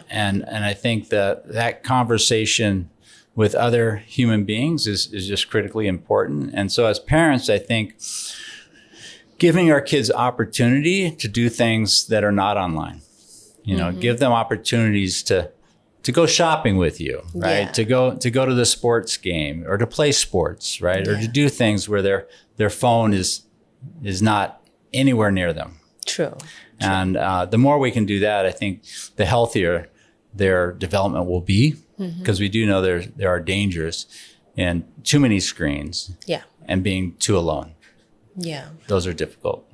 [SPEAKER 1] And I think that conversation with other human beings is just critically important. And so as parents, I think giving our kids opportunity to do things that are not online, give them opportunities to go shopping with you, right? To go to the sports game or to play sports, right? Or to do things where their phone is not anywhere near them.
[SPEAKER 3] True.
[SPEAKER 1] And the more we can do that, I think the healthier their development will be, because we do know there are dangers in too many screens and being too alone. Those are difficult.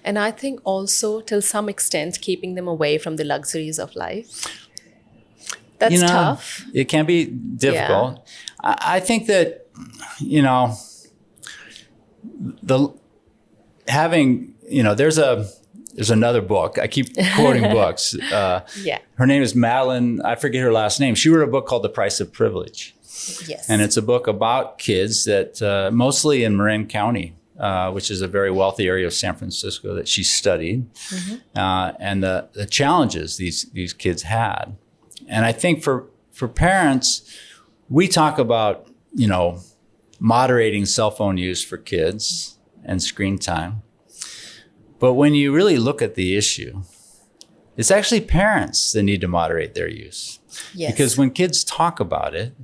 [SPEAKER 3] And I think also, till some extent, keeping them away from the luxuries of life. That's tough.
[SPEAKER 1] It can be difficult. I think that, there's another book. I keep quoting books. Her name is Madeline. I forget her last name. She wrote a book called The Price of Privilege. And it's a book about kids that mostly in Marin County, which is a very wealthy area of San Francisco that she studied, and the challenges these kids had. And I think for parents, we talk about, moderating cell phone use for kids and screen time. But when you really look at the issue, it's actually parents that need to moderate their use. Because when kids talk about it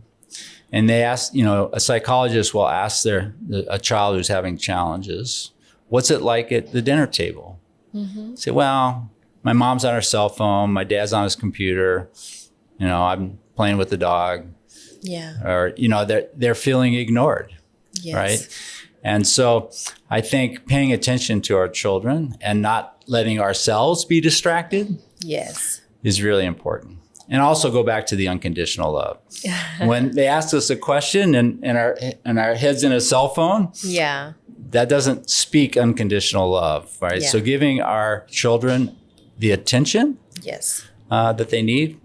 [SPEAKER 1] and they ask, a psychologist will ask a child who's having challenges, what's it like at the dinner table? Say, well, my mom's on her cell phone, my dad's on his computer, I'm playing with the dog. Or, they're feeling ignored, right? And so I think paying attention to our children and not letting ourselves be distracted is really important. And also go back to the unconditional love. When they ask us a question and our head's in a cell phone, that doesn't speak unconditional love, right? So giving our children the attention that they need,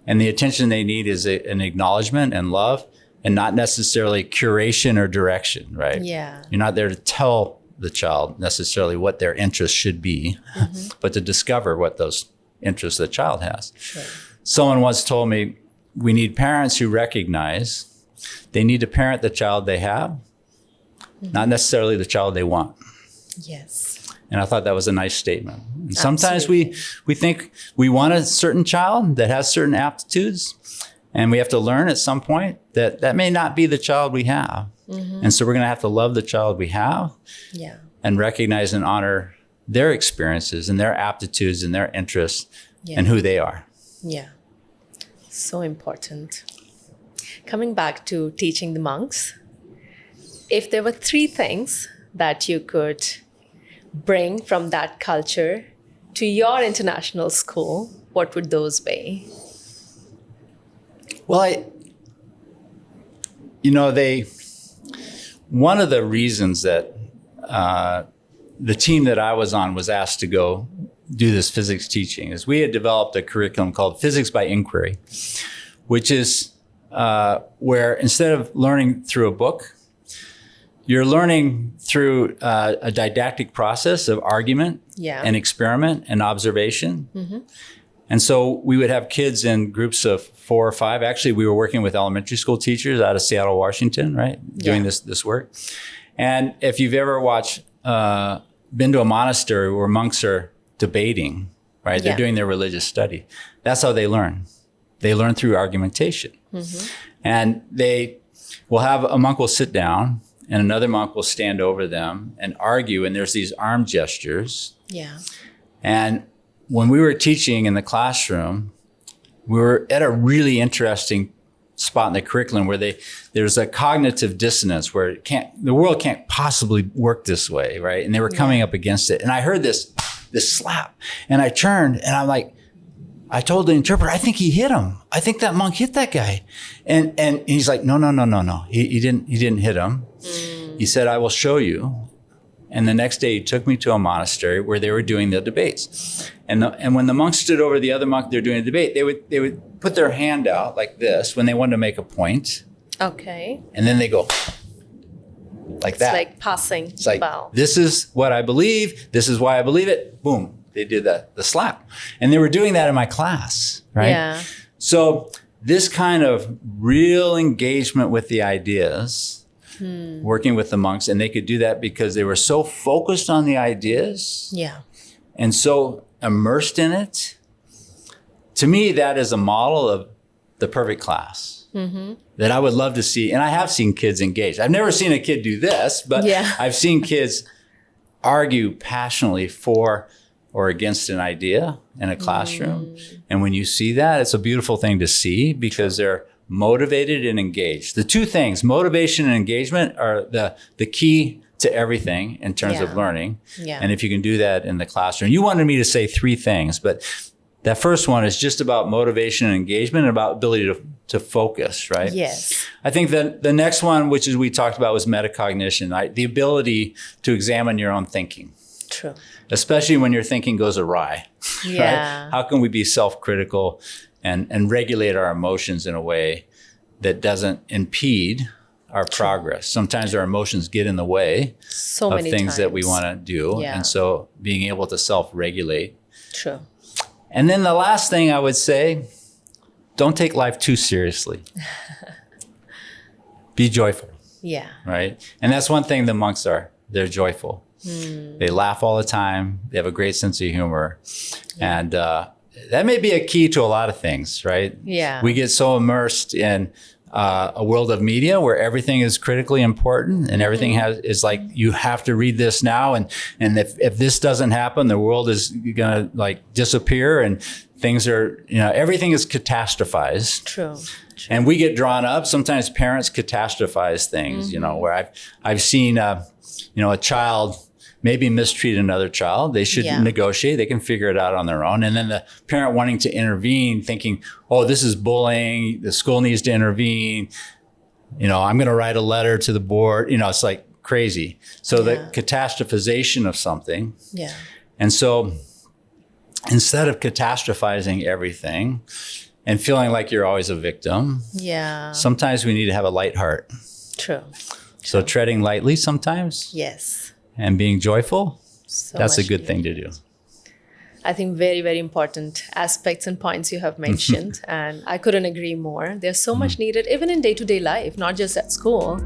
[SPEAKER 1] and the attention they need is an acknowledgement and love, and not necessarily curation or direction, right? You're not there to tell the child necessarily what their interests should be, but to discover what those interests the child has. Someone once told me, we need parents who recognize they need to parent the child they have, not necessarily the child they want. And I thought that was a nice statement. And sometimes we think we want a certain child that has certain aptitudes, and we have to learn at some point that may not be the child we have. And so we're going to have to love the child we have
[SPEAKER 3] Yeah.
[SPEAKER 1] and recognize and honor their experiences and their aptitudes and their interests
[SPEAKER 3] Yeah.
[SPEAKER 1] and who they are.
[SPEAKER 3] Yeah. So important. Coming back to teaching the monks, if there were 3 things that you could bring from that culture to your international school, what would those be?
[SPEAKER 1] Well, one of the reasons that the team that I was on was asked to go do this physics teaching is we had developed a curriculum called Physics by Inquiry, which is where instead of learning through a book, you're learning through a didactic process of argument and experiment and observation. And so we would have kids in groups of 4 or 5. Actually, we were working with elementary school teachers out of Seattle, Washington, right? Doing this work. And if you've ever been to a monastery where monks are debating, right? They're doing their religious study. That's how they learn. They learn through argumentation. And they will have a monk will sit down and another monk will stand over them and argue. And there's these arm gestures.
[SPEAKER 3] Yeah.
[SPEAKER 1] And when we were teaching in the classroom, we were at a really interesting spot in the curriculum where there's a cognitive dissonance where the world can't possibly work this way, right? And they were coming up against it. And I heard this slap, and I turned and I'm like, I told the interpreter, I think he hit him. I think that monk hit that guy. And he's like, no. He didn't hit him. He said, I will show you. And the next day he took me to a monastery where they were doing the debates. And when the monks stood over the other monk, they're doing a debate, they would put their hand out like this when they wanted to make a point.
[SPEAKER 3] Okay.
[SPEAKER 1] And then they go like that.
[SPEAKER 3] It's like passing
[SPEAKER 1] It's like,
[SPEAKER 3] bell.
[SPEAKER 1] this is what I believe. This is why I believe it. Boom. They did the slap. And they were doing that in my class, right?
[SPEAKER 3] Yeah.
[SPEAKER 1] So this kind of real engagement with the ideas, working with the monks, and they could do that because they were so focused on the ideas
[SPEAKER 3] Yeah.
[SPEAKER 1] and so immersed in it. To me, that is a model of the perfect class that I would love to see. And I have seen kids engaged. I've never seen a kid do this, but I've seen kids argue passionately for or against an idea in a classroom. And when you see that, it's a beautiful thing to see because they're motivated and engaged. The 2 things, motivation and engagement, are the key to everything in terms of learning.
[SPEAKER 3] Yeah.
[SPEAKER 1] And if you can do that in the classroom, you wanted me to say 3 things, but that first one is just about motivation and engagement and about ability to focus, right?
[SPEAKER 3] Yes.
[SPEAKER 1] I think that the next one, which is we talked about, was metacognition, the ability to examine your own thinking.
[SPEAKER 3] True.
[SPEAKER 1] Especially when your thinking goes awry,
[SPEAKER 3] Yeah.
[SPEAKER 1] right? How can we be self-critical and regulate our emotions in a way that doesn't impede our progress? Sometimes our emotions get in the way
[SPEAKER 3] So
[SPEAKER 1] of
[SPEAKER 3] many
[SPEAKER 1] things that we
[SPEAKER 3] times.
[SPEAKER 1] want to do.
[SPEAKER 3] Yeah.
[SPEAKER 1] And so being able to self-regulate.
[SPEAKER 3] True.
[SPEAKER 1] And then the last thing I would say, don't take life too seriously. Be joyful,
[SPEAKER 3] Yeah.
[SPEAKER 1] right? And that's one thing the monks are. They're joyful. They laugh all the time. They have a great sense of humor. And that may be a key to a lot of things, right?
[SPEAKER 3] Yeah.
[SPEAKER 1] We get so immersed in a world of media where everything is critically important and everything is like, you have to read this now. And if this doesn't happen, the world is going to like disappear and things are, everything is catastrophized.
[SPEAKER 3] True.
[SPEAKER 1] And we get drawn up. Sometimes parents catastrophize things, where I've seen, a child maybe mistreat another child. They should negotiate. They can figure it out on their own. And then the parent wanting to intervene, thinking, oh, this is bullying. The school needs to intervene. I'm going to write a letter to the board. It's like crazy. So the catastrophization of something.
[SPEAKER 3] Yeah.
[SPEAKER 1] And so instead of catastrophizing everything and feeling like you're always a victim, sometimes we need to have a light heart.
[SPEAKER 3] True.
[SPEAKER 1] So treading lightly sometimes.
[SPEAKER 3] Yes.
[SPEAKER 1] And being joyful,
[SPEAKER 3] So
[SPEAKER 1] that's a
[SPEAKER 3] much
[SPEAKER 1] good
[SPEAKER 3] needed.
[SPEAKER 1] thing to do.
[SPEAKER 3] I think very, very important aspects and points you have mentioned. And I couldn't agree more. There's so much needed, even in day-to-day life, not just at school.